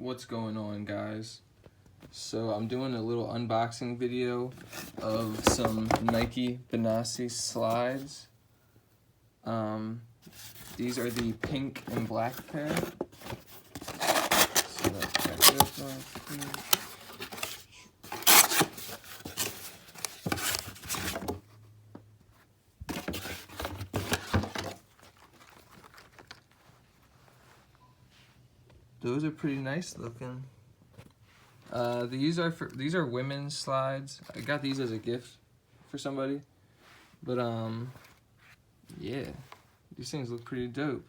What's going on, guys? So I'm doing a little unboxing video of some Nike Benassi slides. These are the pink and black pair. So let's check this out. Those are pretty nice looking. These are women's slides. I got these as a gift for somebody, but yeah, these things look pretty dope.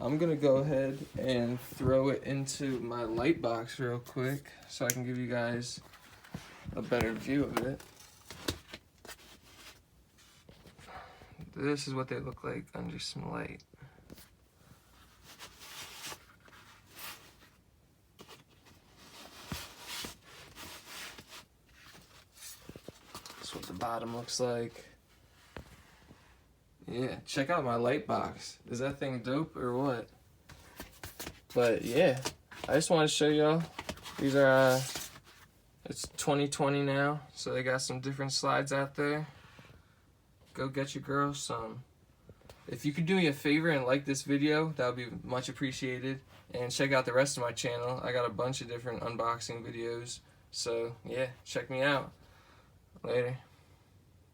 I'm gonna go ahead and throw it into my light box real quick so I can give you guys a better view of it. This is what they look like under some light. That's what the bottom looks like. Yeah, check out my light box. Is that thing dope or what? But yeah, I just want to show y'all. These are, it's 2020 now, so they got some different slides out there. Go get your girl some. If you could do me a favor and like this video, that would be much appreciated. And check out the rest of my channel. I got a bunch of different unboxing videos. So yeah, check me out. Later.